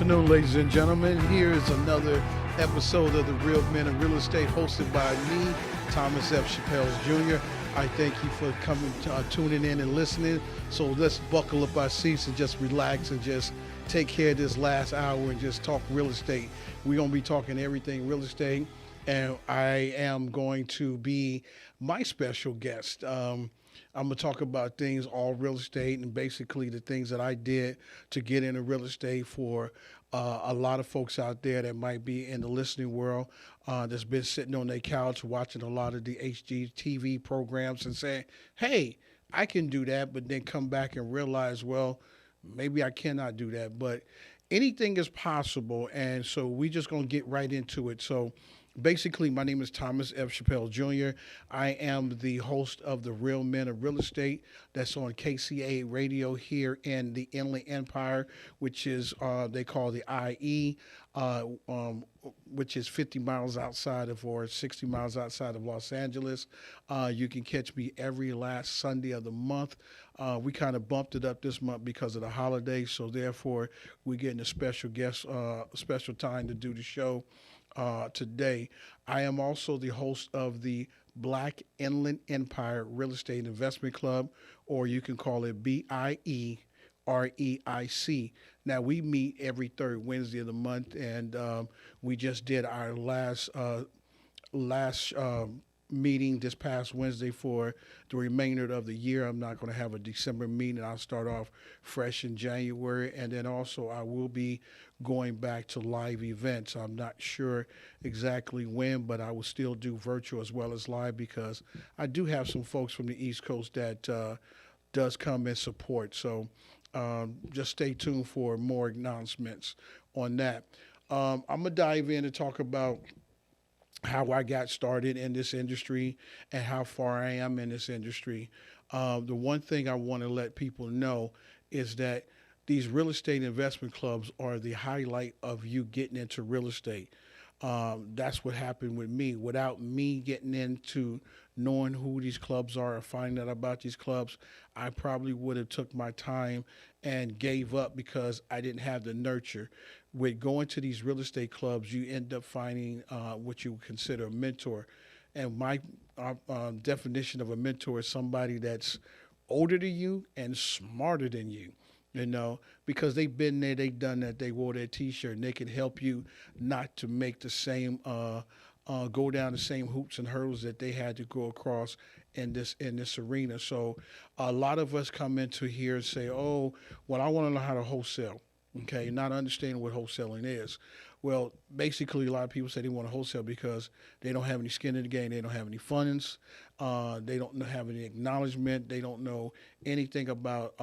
afternoon, ladies and gentlemen. Here is another episode of the Real Men of Real Estate, hosted by me, Thomas F Chappell Jr. I thank you for coming, tuning in and listening. So let's buckle up our seats and just relax and just take care of this last hour and just talk real estate. We're gonna be talking everything real estate, and I am going to be my special guest. I'm gonna talk about things all real estate and basically the things that I did to get into real estate for a lot of folks out there that might be in the listening world that's been sitting on their couch watching a lot of the HGTV programs and saying, "Hey, I can do that," but then come back and realize, well, maybe I cannot do that. But anything is possible, and so we just gonna get right into it. So basically, my name is Thomas F. Chappell Jr. I am the host of the Real Men of Real Estate that's on KCA radio here in the Inland Empire, which is they call the IE, which is 50 miles outside of or 60 miles outside of Los Angeles. You can catch me every last Sunday of the month. We kind of bumped it up this month because of the holidays, so therefore we're getting a special guest, special time to do the show. Today. I am also the host of the Black Inland Empire Real Estate Investment Club, or you can call it BIE. REIC. Now we meet every third Wednesday of the month, and we just did our last meeting this past Wednesday for the remainder of the year. I'm not going to have a December meeting. I'll start off fresh in January, and then also I will be going back to live events. I'm not sure exactly when, but I will still do virtual as well as live because I do have some folks from the East Coast that does come and support. So just stay tuned for more announcements on that. I'm going to dive in and talk about how I got started in this industry and how far I am in this industry. The one thing I want to let people know is that these real estate investment clubs are the highlight of you getting into real estate. That's what happened with me. Without me getting into knowing who these clubs are or finding out about these clubs, I probably would have took my time and gave up because I didn't have the nurture. With going to these real estate clubs, you end up finding what you would consider a mentor. And my definition of a mentor is somebody that's older than you and smarter than you. You know, because they've been there, they've done that, they wore their T-shirt, and they can help you not to make the same, go down the same hoops and hurdles that they had to go across in this arena. So, a lot of us come into here and say, "Oh, well, I want to know how to wholesale." Okay, not understanding what wholesaling is. Well, basically, a lot of people say they want to wholesale because they don't have any skin in the game, they don't have any funds, they don't have any acknowledgement, they don't know anything about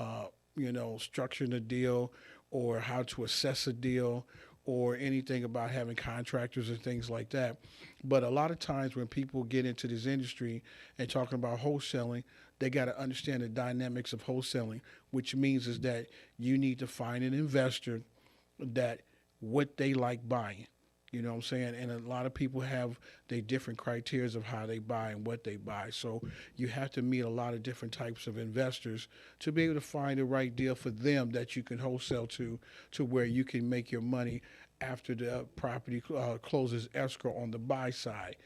structuring a deal or how to assess a deal or anything about having contractors and things like that. But a lot of times when people get into this industry and talking about wholesaling, they got to understand the dynamics of wholesaling, which means is that you need to find an investor that what they like buying. You know what I'm saying? And a lot of people have their different criteria of how they buy and what they buy. So you have to meet a lot of different types of investors to be able to find the right deal for them that you can wholesale to where you can make your money after the property closes escrow on the buy side.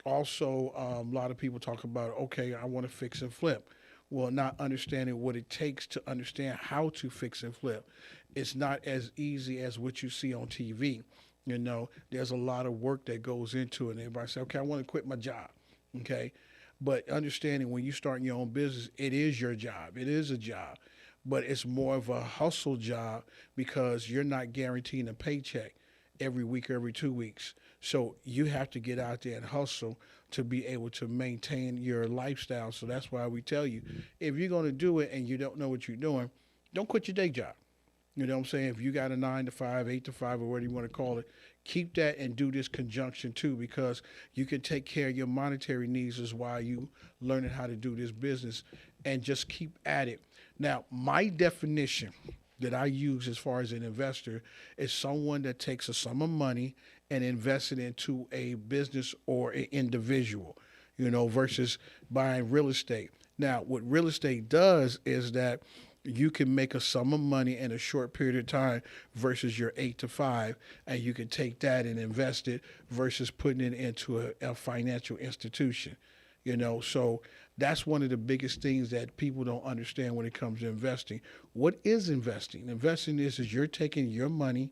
Also, a lot of people talk about, okay, I want to fix and flip. Well, not understanding what it takes to understand how to fix and flip. It's not as easy as what you see on TV. You know, there's a lot of work that goes into it. And everybody say, okay, I want to quit my job. Okay. But understanding when you start your own business, it is your job. It is a job. But it's more of a hustle job because you're not guaranteeing a paycheck every week or every 2 weeks. So you have to get out there and hustle to be able to maintain your lifestyle. So that's why we tell you, if you're going to do it and you don't know what you're doing, don't quit your day job. You know what I'm saying? If you got a 9 to 5, 8 to 5, or whatever you want to call it, keep that and do this conjunction too, because you can take care of your monetary needs as while you learning how to do this business, and just keep at it. Now, my definition that I use as far as an investor is someone that takes a sum of money and invests it into a business or an individual, versus buying real estate. Now, what real estate does is that you can make a sum of money in a short period of time versus your 8 to 5, and you can take that and invest it versus putting it into a financial institution. So that's one of the biggest things that people don't understand when it comes to investing. What is investing? Investing is you're taking your money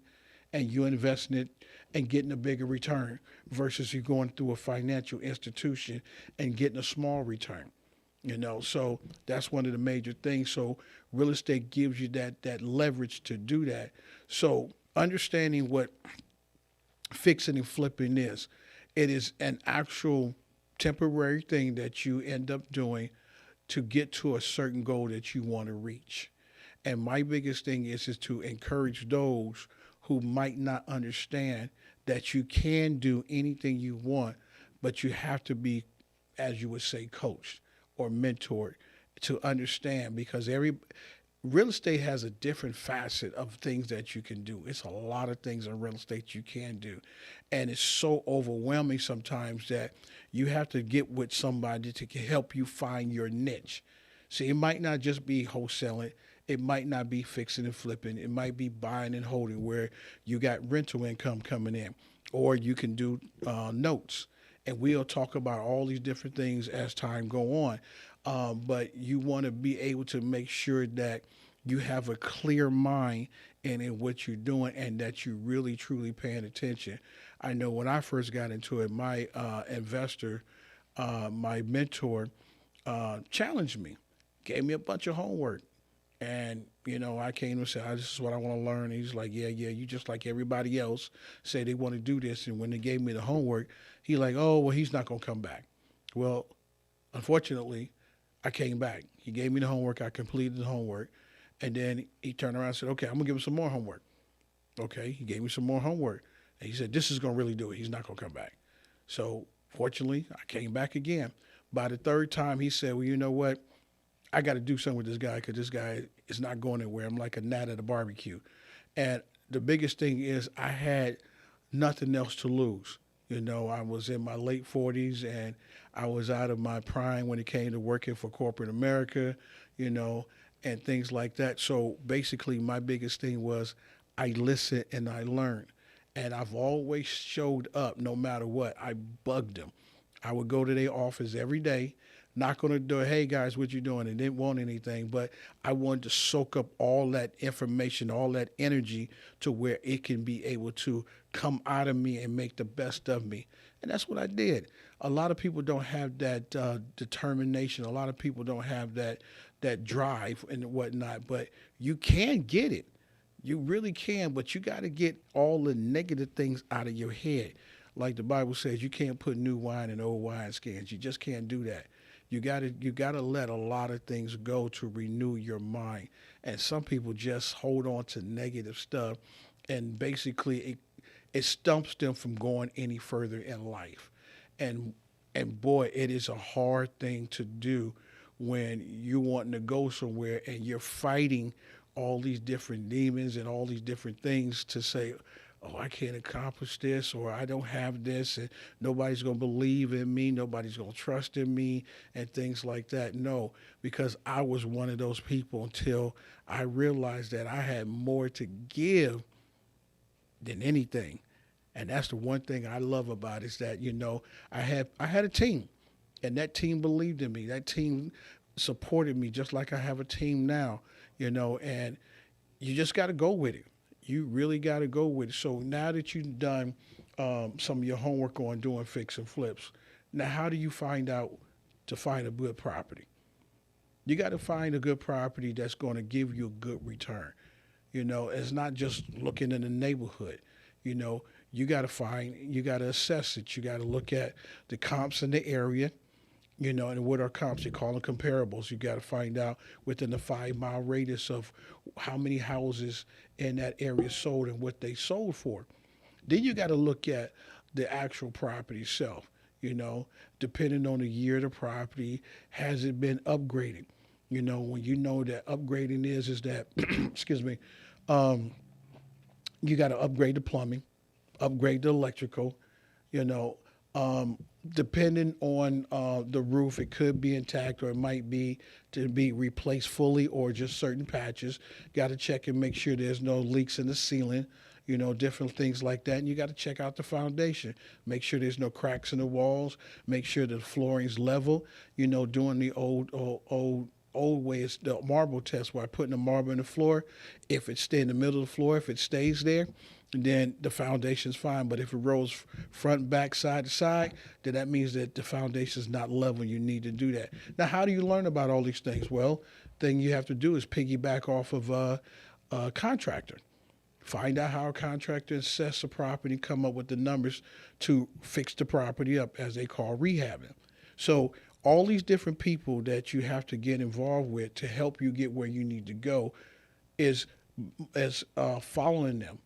and you investing it and getting a bigger return versus you going through a financial institution and getting a small return. So that's one of the major things. So real estate gives you that leverage to do that. So understanding what fixing and flipping is, it is an actual temporary thing that you end up doing to get to a certain goal that you want to reach. And my biggest thing is to encourage those who might not understand that you can do anything you want, but you have to be, as you would say, coached or mentored to understand, because every real estate has a different facet of things that you can do. It's a lot of things in real estate you can do. And it's so overwhelming sometimes that you have to get with somebody to help you find your niche. See, it might not just be wholesaling. It might not be fixing and flipping. It might be buying and holding where you got rental income coming in, or you can do notes. And we'll talk about all these different things as time go on. But you want to be able to make sure that you have a clear mind in what you're doing and that you're really, truly paying attention. I know when I first got into it, my investor, my mentor, challenged me, gave me a bunch of homework. And, I came and said, this is what I want to learn. And he's like, yeah, you just like everybody else say they want to do this. And when they gave me the homework, he like, oh, well, he's not going to come back. Well, unfortunately, I came back. He gave me the homework. I completed the homework. And then he turned around and said, okay, I'm going to give him some more homework. Okay, he gave me some more homework. And he said, this is going to really do it. He's not going to come back. So fortunately, I came back again. By the third time, he said, well, you know what? I got to do something with this guy because this guy is not going anywhere. I'm like a gnat at a barbecue. And the biggest thing is I had nothing else to lose. I was in my late 40s and I was out of my prime when it came to working for corporate America, and things like that. So basically my biggest thing was I listened and I learned. And I've always showed up no matter what. I bugged them. I would go to their office every day, knock on the door, hey guys, what you doing? And didn't want anything, but I wanted to soak up all that information, all that energy to where it can be able to come out of me and make the best of me. And that's what I did. A lot of people don't have that determination. A lot of people don't have that drive and whatnot, but you can get it. You really can, but you got to get all the negative things out of your head. Like the Bible says, you can't put new wine in old wineskins. You just can't do that. You gotta let a lot of things go to renew your mind. And some people just hold on to negative stuff, and basically it stumps them from going any further in life. And boy, it is a hard thing to do when you're wanting to go somewhere and you're fighting all these different demons and all these different things to say, oh, I can't accomplish this, or I don't have this, and nobody's going to believe in me, nobody's going to trust in me, and things like that. No, because I was one of those people until I realized that I had more to give than anything. And that's the one thing I love about it is that, I had a team, and that team believed in me. That team supported me just like I have a team now, and you just got to go with it. You really got to go with it. So now that you've done some of your homework on doing fix and flips, now how do you find out to find a good property? You got to find a good property that's going to give you a good return. It's not just looking in the neighborhood. You got to assess it. You got to look at the comps in the area. And what are comps? They call them comparables. You got to find out within the 5-mile radius of how many houses in that area sold and what they sold for. Then you got to look at the actual property itself. Depending on the year of the property, has it been upgraded? When you know that upgrading is that, excuse me, you got to upgrade the plumbing, upgrade the electrical, Depending on the roof, it could be intact or it might be to be replaced fully or just certain patches. Got to check and make sure there's no leaks in the ceiling, different things like that. And you got to check out the foundation, make sure there's no cracks in the walls, make sure the flooring's level, doing the old way is the marble test where I putting the marble in the floor. If it stay in the middle of the floor, if it stays there, then the foundation's fine. But if it rolls front, back, side to side, then that means that the foundation's not level. You need to do that. Now, how do you learn about all these things? Well, thing you have to do is piggyback off of a contractor. Find out how a contractor assess the property, come up with the numbers to fix the property up, as they call rehabbing. So all these different people that you have to get involved with to help you get where you need to go is as following them,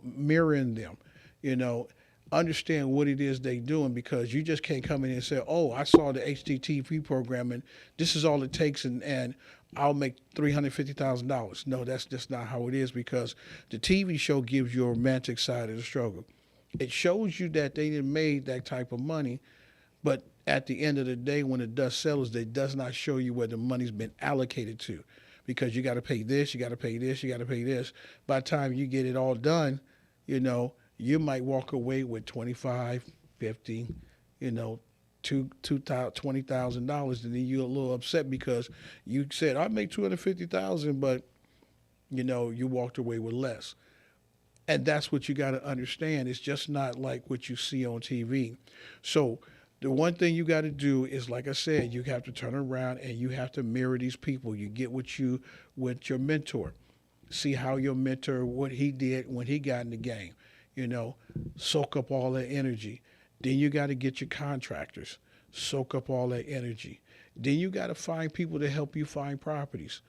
mirroring them, you know, understand what it is they doing, because you just can't come in and say, oh, I saw the HTTP program and this is all it takes and I'll make $350,000. No, that's just not how it is, because the TV show gives you a romantic side of the struggle. It shows you that they didn't made that type of money, but at the end of the day, when the dust settles, it does not show you where the money's been allocated to, because you got to pay this, you got to pay this, you got to pay this. By the time you get it all done, you might walk away with 25, 50, $20,000, and then you're a little upset because you said I make 250,000, but you walked away with less. And that's what you got to understand. It's just not like what you see on TV. So the one thing you got to do is, like I said, you have to turn around and you have to mirror these people. You get with your mentor. See how your mentor, what he did when he got in the game. Soak up all that energy. Then you got to get your contractors. Soak up all that energy. Then you got to find people to help you find properties.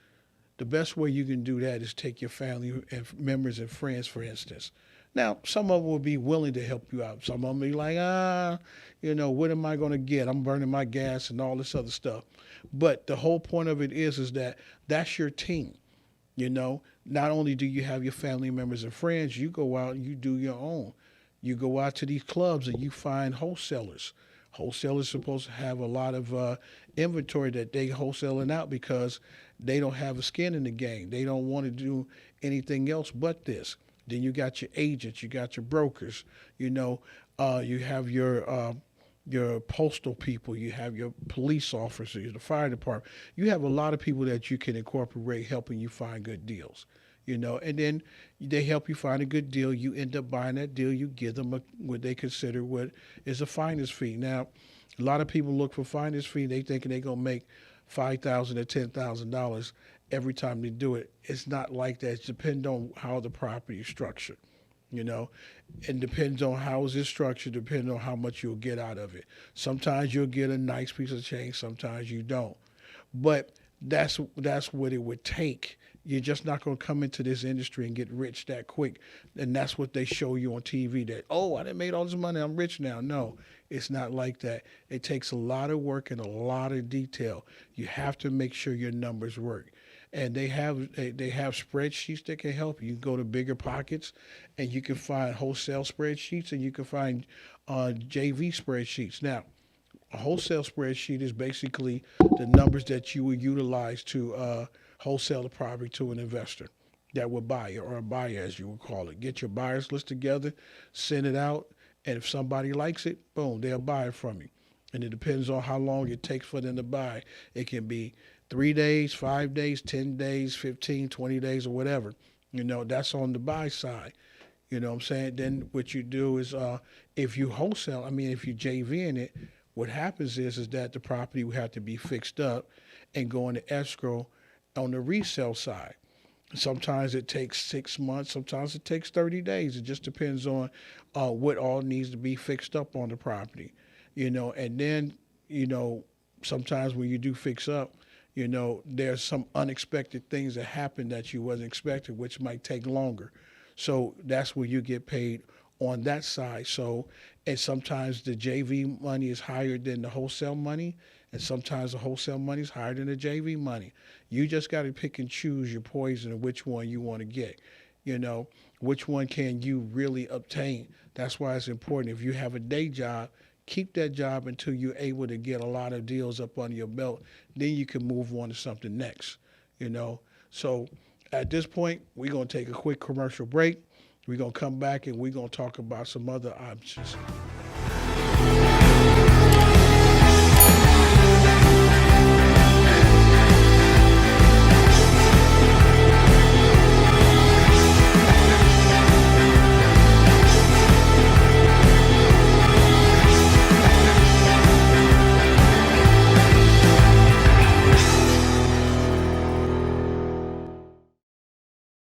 The best way you can do that is take your family and members and friends, for instance. Now, some of them will be willing to help you out. Some of them be like, what am I going to get? I'm burning my gas and all this other stuff. But the whole point of it is that that's your team. Not only do you have your family members and friends, you go out and you do your own. You go out to these clubs and you find wholesalers. Wholesalers are supposed to have a lot of inventory that they wholesaling out because they don't have a skin in the game. They don't want to do anything else but this. Then you got your agents, you got your brokers, you have your postal people, you have your police officers, the fire department. You have a lot of people that you can incorporate helping you find good deals. And then they help you find a good deal. You end up buying that deal. You give them what they consider what is a finder's fee. Now, a lot of people look for finder's fee. They thinking they're going to make $5,000 or $10,000 every time they do it. It's not like that. It depends on how the property is structured, and depends on how is it structured, depends on how much you'll get out of it. Sometimes you'll get a nice piece of change, sometimes you don't. But that's what it would take. You're just not going to come into this industry and get rich that quick. And that's what they show you on TV, that, oh, I done made all this money, I'm rich now. No, it's not like that. It takes a lot of work and a lot of detail. You have to make sure your numbers work. And they have spreadsheets that can help you. You can go to Bigger Pockets and you can find wholesale spreadsheets and you can find JV spreadsheets. Now, a wholesale spreadsheet is basically the numbers that you would utilize to wholesale the property to an investor that would buy it, or a buyer as you would call it. Get your buyers list together, send it out, and if somebody likes it, boom, they'll buy it from you. And it depends on how long it takes for them to buy. It can be 3 days, 5 days, 10 days, 15, 20 days, or whatever. That's on the buy side. You know what I'm saying? Then what you do is if you JV in it, what happens is that the property will have to be fixed up and go into escrow on the resale side. Sometimes it takes 6 months. Sometimes it takes 30 days. It just depends on what all needs to be fixed up on the property. And then, sometimes when you do fix up, there's some unexpected things that happen that you wasn't expecting, which might take longer. So that's where you get paid on that side. So, and sometimes the JV money is higher than the wholesale money, and sometimes the wholesale money is higher than the JV money. You just got to pick and choose your poison and which one you want to get. Which one can you really obtain? That's why it's important. If you have a day job, Keep that job until you're able to get a lot of deals up under your belt. Then you can move on to something next, you know. So at this point, we're going to take a quick commercial break. We're going to come back and we're going to talk about some other options.